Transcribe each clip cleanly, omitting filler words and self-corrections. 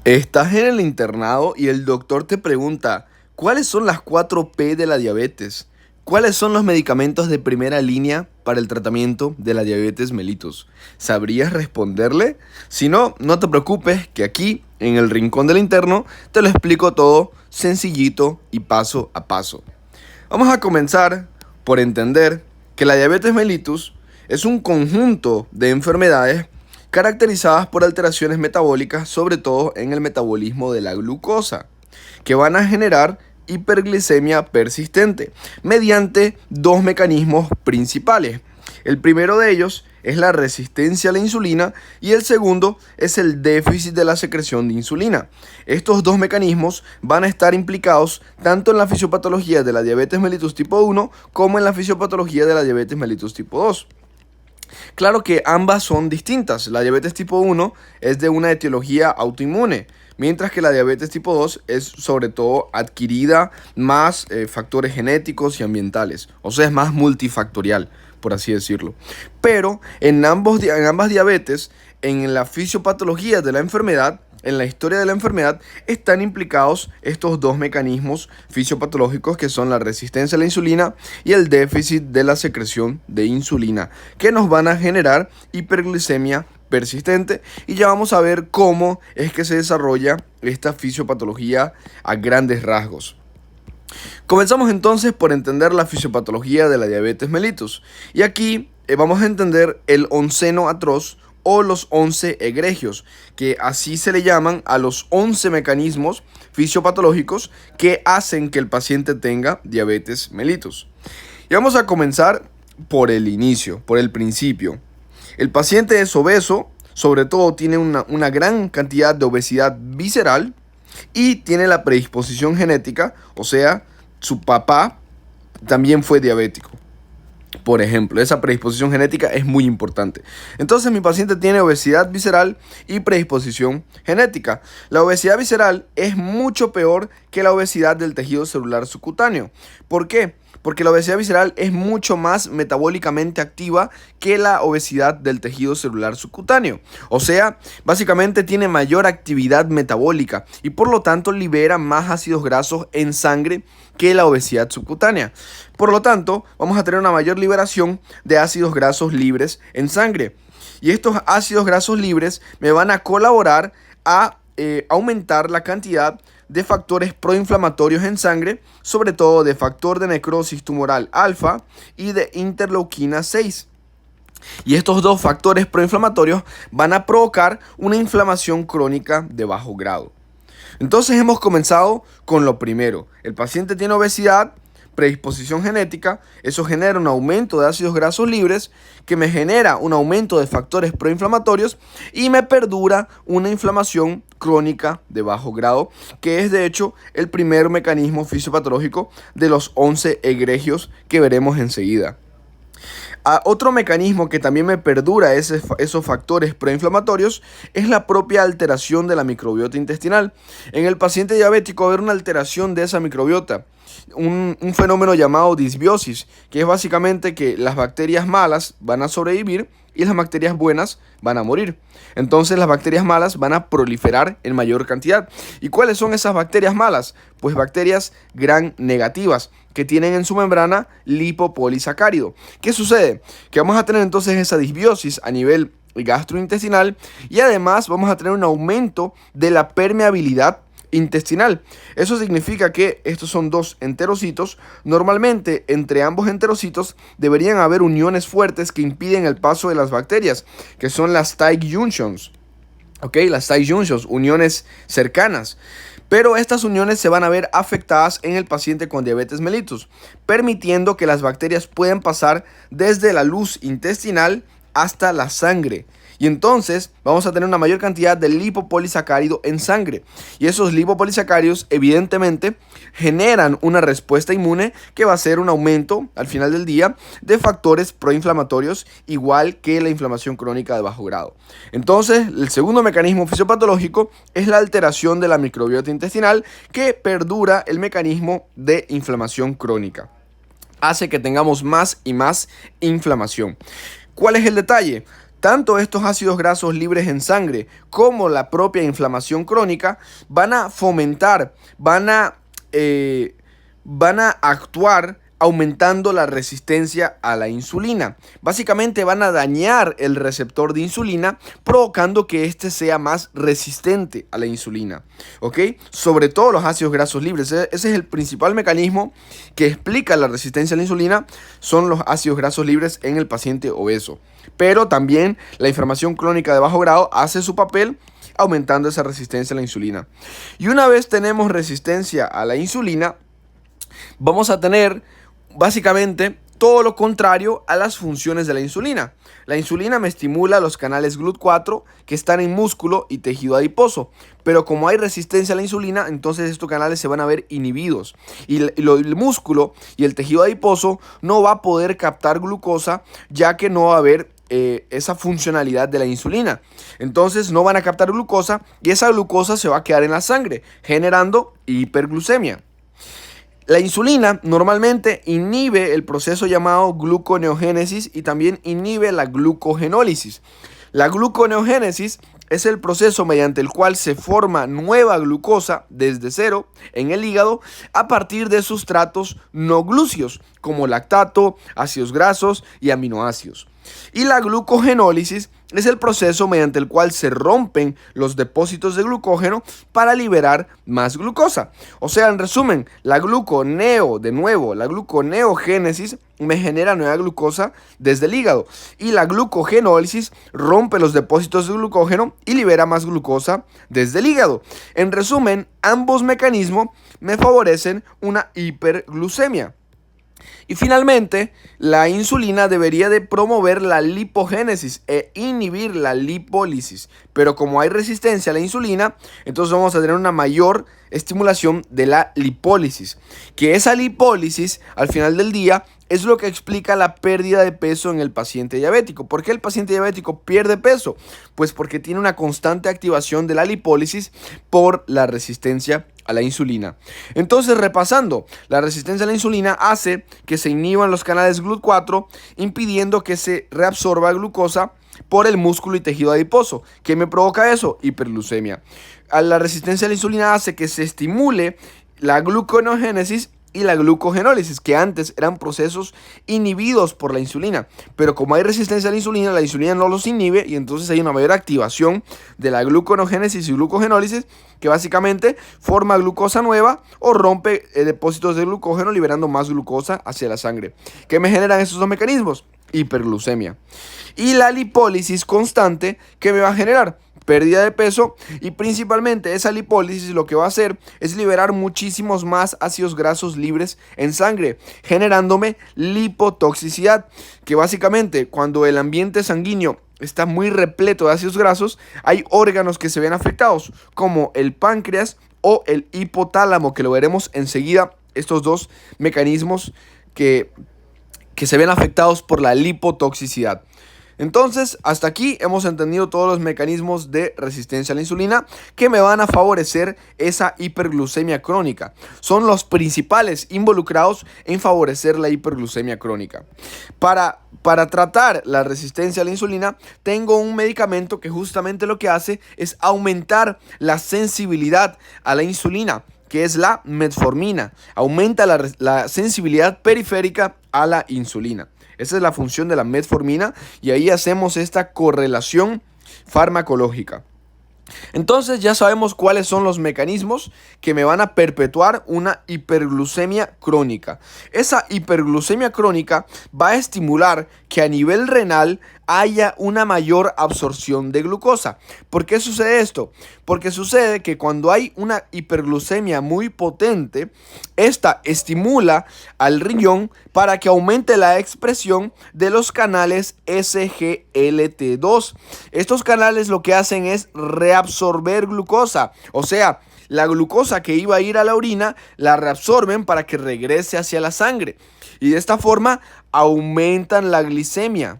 Estás en el internado y el doctor te pregunta, ¿cuáles son las 4 P de la diabetes? ¿Cuáles son los medicamentos de primera línea para el tratamiento de la diabetes mellitus? ¿Sabrías responderle? Si no, no te preocupes, que aquí, en el rincón del interno, te lo explico todo sencillito y paso a paso. Vamos a comenzar por entender que la diabetes mellitus es un conjunto de enfermedades caracterizadas por alteraciones metabólicas, sobre todo en el metabolismo de la glucosa, que van a generar hiperglicemia persistente mediante dos mecanismos principales. El primero de ellos es la resistencia a la insulina y el segundo es el déficit de la secreción de insulina. Estos dos mecanismos van a estar implicados tanto en la fisiopatología de la diabetes mellitus tipo 1 como en la fisiopatología de la diabetes mellitus tipo 2. Claro que ambas son distintas. La diabetes tipo 1 es de una etiología autoinmune, mientras que la diabetes tipo 2 es sobre todo adquirida, más factores genéticos y ambientales. O sea, es más multifactorial, por así decirlo. Pero en ambas diabetes, en la fisiopatología de la enfermedad, en la historia de la enfermedad, están implicados estos dos mecanismos fisiopatológicos, que son la resistencia a la insulina y el déficit de la secreción de insulina, que nos van a generar hiperglicemia persistente. Y ya vamos a ver cómo es que se desarrolla esta fisiopatología a grandes rasgos. Comenzamos entonces por entender la fisiopatología de la diabetes mellitus. Y aquí vamos a entender el onceno atroz, o los 11 egregios, que así se le llaman a los 11 mecanismos fisiopatológicos que hacen que el paciente tenga diabetes mellitus. Y vamos a comenzar por el inicio, por el principio. El paciente es obeso, sobre todo tiene una gran cantidad de obesidad visceral y tiene la predisposición genética, o sea, su papá también fue diabético. Por ejemplo, esa predisposición genética es muy importante. Entonces, mi paciente tiene obesidad visceral y predisposición genética. La obesidad visceral es mucho peor que la obesidad del tejido celular subcutáneo. ¿Por qué? Porque la obesidad visceral es mucho más metabólicamente activa que la obesidad del tejido celular subcutáneo. O sea, básicamente tiene mayor actividad metabólica y por lo tanto libera más ácidos grasos en sangre que la obesidad subcutánea. Por lo tanto, vamos a tener una mayor liberación de ácidos grasos libres en sangre. Y estos ácidos grasos libres me van a colaborar a aumentar la cantidad de factores proinflamatorios en sangre, sobre todo de factor de necrosis tumoral alfa y de interleuquina 6. Y estos dos factores proinflamatorios van a provocar una inflamación crónica de bajo grado. Entonces hemos comenzado con lo primero. El paciente tiene obesidad, predisposición genética, eso genera un aumento de ácidos grasos libres, que me genera un aumento de factores proinflamatorios y me perdura una inflamación crónica de bajo grado, que es de hecho el primer mecanismo fisiopatológico de los 11 egregios que veremos enseguida. Otro mecanismo que también me perdura esos factores proinflamatorios es la propia alteración de la microbiota intestinal. En el paciente diabético va a haber una alteración de esa microbiota, un fenómeno llamado disbiosis, que es básicamente que las bacterias malas van a sobrevivir y las bacterias buenas van a morir. Entonces las bacterias malas van a proliferar en mayor cantidad. ¿Y cuáles son esas bacterias malas? Pues bacterias gram negativas, que tienen en su membrana lipopolisacárido. ¿Qué sucede? Que vamos a tener entonces esa disbiosis a nivel gastrointestinal y además vamos a tener un aumento de la permeabilidad intestinal. Eso significa que estos son dos enterocitos. Normalmente entre ambos enterocitos deberían haber uniones fuertes que impiden el paso de las bacterias, que son las tight junctions. Las tight junctions, uniones cercanas. Pero estas uniones se van a ver afectadas en el paciente con diabetes mellitus, permitiendo que las bacterias puedan pasar desde la luz intestinal hasta la sangre. Y entonces vamos a tener una mayor cantidad de lipopolisacárido en sangre. Y esos lipopolisacáridos evidentemente generan una respuesta inmune que va a ser un aumento al final del día de factores proinflamatorios, igual que la inflamación crónica de bajo grado. Entonces, el segundo mecanismo fisiopatológico es la alteración de la microbiota intestinal, que perdura el mecanismo de inflamación crónica. Hace que tengamos más y más inflamación. ¿Cuál es el detalle? Tanto estos ácidos grasos libres en sangre como la propia inflamación crónica van a fomentar, van a actuar aumentando la resistencia a la insulina. Básicamente van a dañar el receptor de insulina, provocando que éste sea más resistente a la insulina, ¿ok? Sobre todo los ácidos grasos libres. Ese es el principal mecanismo que explica la resistencia a la insulina, son los ácidos grasos libres en el paciente obeso. Pero también la inflamación crónica de bajo grado hace su papel aumentando esa resistencia a la insulina. Y una vez tenemos resistencia a la insulina, vamos a tener básicamente todo lo contrario a las funciones de la insulina. La insulina me estimula los canales GLUT4 que están en músculo y tejido adiposo, pero como hay resistencia a la insulina, entonces estos canales se van a ver inhibidos y el músculo y el tejido adiposo no va a poder captar glucosa, ya que no va a haber esa funcionalidad de la insulina. Entonces no van a captar glucosa y esa glucosa se va a quedar en la sangre, generando hiperglucemia. La insulina normalmente inhibe el proceso llamado gluconeogénesis y también inhibe la glucogenólisis. La gluconeogénesis es el proceso mediante el cual se forma nueva glucosa desde cero en el hígado a partir de sustratos no glúceos como lactato, ácidos grasos y aminoácidos. Y la glucogenólisis es el proceso mediante el cual se rompen los depósitos de glucógeno para liberar más glucosa. O sea, en resumen, la gluconeogénesis me genera nueva glucosa desde el hígado y la glucogenólisis rompe los depósitos de glucógeno y libera más glucosa desde el hígado. En resumen, ambos mecanismos me favorecen una hiperglucemia. Y finalmente, la insulina debería de promover la lipogénesis e inhibir la lipólisis. Pero como hay resistencia a la insulina, entonces vamos a tener una mayor estimulación de la lipólisis. Que esa lipólisis, al final del día, es lo que explica la pérdida de peso en el paciente diabético. ¿Por qué el paciente diabético pierde peso? Pues porque tiene una constante activación de la lipólisis por la resistencia a la insulina. Entonces, repasando, la resistencia a la insulina hace que se inhiban los canales GLUT4, impidiendo que se reabsorba glucosa por el músculo y tejido adiposo. ¿Qué me provoca eso? Hiperglucemia. La resistencia a la insulina hace que se estimule la gluconeogénesis y la glucogenólisis, que antes eran procesos inhibidos por la insulina, pero como hay resistencia a la insulina no los inhibe y entonces hay una mayor activación de la gluconeogénesis y glucogenólisis, que básicamente forma glucosa nueva o rompe depósitos de glucógeno, liberando más glucosa hacia la sangre. ¿Qué me generan estos dos mecanismos? Hiperglucemia. Y la lipólisis constante, ¿qué me va a generar? Pérdida de peso, y principalmente esa lipólisis lo que va a hacer es liberar muchísimos más ácidos grasos libres en sangre, generándome lipotoxicidad, que básicamente cuando el ambiente sanguíneo está muy repleto de ácidos grasos, hay órganos que se ven afectados, como el páncreas o el hipotálamo, que lo veremos enseguida, estos dos mecanismos que se ven afectados por la lipotoxicidad. Entonces, hasta aquí hemos entendido todos los mecanismos de resistencia a la insulina que me van a favorecer esa hiperglucemia crónica. Son los principales involucrados en favorecer la hiperglucemia crónica. Para tratar la resistencia a la insulina, tengo un medicamento que justamente lo que hace es aumentar la sensibilidad a la insulina, que es la metformina. Aumenta la sensibilidad periférica a la insulina. Esa es la función de la metformina y ahí hacemos esta correlación farmacológica. Entonces ya sabemos cuáles son los mecanismos que me van a perpetuar una hiperglucemia crónica. Esa hiperglucemia crónica va a estimular que a nivel renal haya una mayor absorción de glucosa. ¿Por qué sucede esto? Porque sucede que cuando hay una hiperglucemia muy potente, esta estimula al riñón para que aumente la expresión de los canales SGLT2. Estos canales lo que hacen es reabsorber glucosa, o sea, la glucosa que iba a ir a la orina la reabsorben para que regrese hacia la sangre y de esta forma aumentan la glicemia.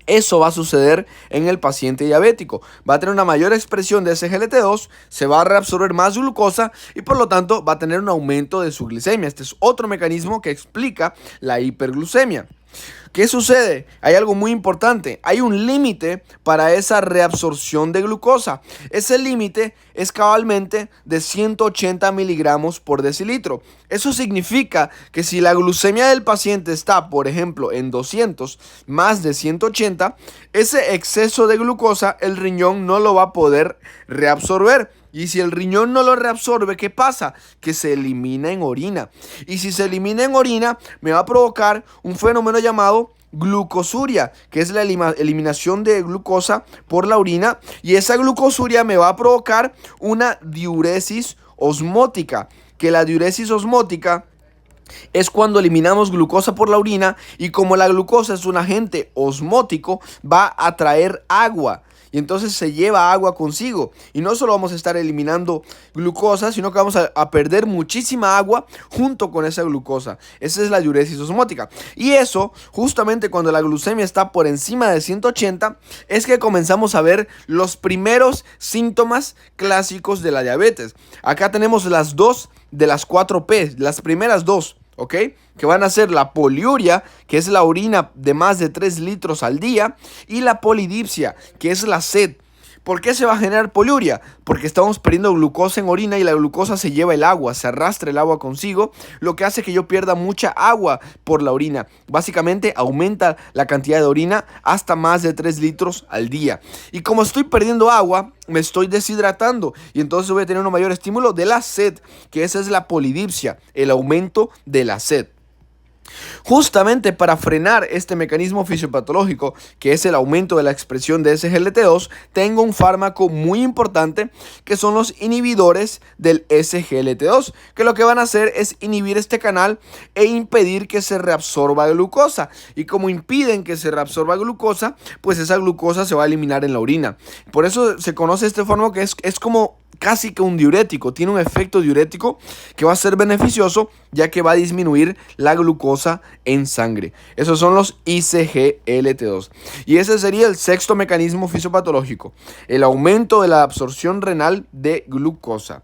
Eso va a suceder en el paciente diabético. Va a tener una mayor expresión de SGLT2, se va a reabsorber más glucosa y por lo tanto va a tener un aumento de su glicemia. Este es otro mecanismo que explica la hiperglucemia. ¿Qué sucede? Hay algo muy importante. Hay un límite para esa reabsorción de glucosa. Ese límite es cabalmente de 180 miligramos por decilitro. Eso significa que si la glucemia del paciente está, por ejemplo, en 200 más de 180, ese exceso de glucosa el riñón no lo va a poder reabsorber. Y si el riñón no lo reabsorbe, ¿qué pasa? Que se elimina en orina. Y si se elimina en orina, me va a provocar un fenómeno llamado glucosuria, que es la eliminación de glucosa por la orina. Y esa glucosuria me va a provocar una diuresis osmótica, que la diuresis osmótica es cuando eliminamos glucosa por la orina, y como la glucosa es un agente osmótico, va a atraer agua. Y entonces se lleva agua consigo. Y no solo vamos a estar eliminando glucosa, sino que vamos a perder muchísima agua junto con esa glucosa. Esa es la diuresis osmótica. Y eso, justamente cuando la glucemia está por encima de 180, es que comenzamos a ver los primeros síntomas clásicos de la diabetes. Acá tenemos las dos de las 4P, las primeras dos. ¿Ok? Que van a ser la poliuria, que es la orina de más de 3 litros al día, y la polidipsia, que es la sed. ¿Por qué se va a generar poliuria? Porque estamos perdiendo glucosa en orina y la glucosa se lleva el agua, se arrastra el agua consigo, lo que hace que yo pierda mucha agua por la orina. Básicamente aumenta la cantidad de orina hasta más de 3 litros al día. Y como estoy perdiendo agua, me estoy deshidratando y entonces voy a tener un mayor estímulo de la sed, que esa es la polidipsia, el aumento de la sed. Justamente para frenar este mecanismo fisiopatológico, que es el aumento de la expresión de SGLT2, tengo un fármaco muy importante que son los inhibidores del SGLT2, que lo que van a hacer es inhibir este canal e impedir que se reabsorba glucosa. Y como impiden que se reabsorba glucosa, pues esa glucosa se va a eliminar en la orina. Por eso se conoce este fármaco que es como casi que un diurético, tiene un efecto diurético que va a ser beneficioso, ya que va a disminuir la glucosa en sangre. Esos son los ICGLT2. Y ese sería el sexto mecanismo fisiopatológico, el aumento de la absorción renal de glucosa.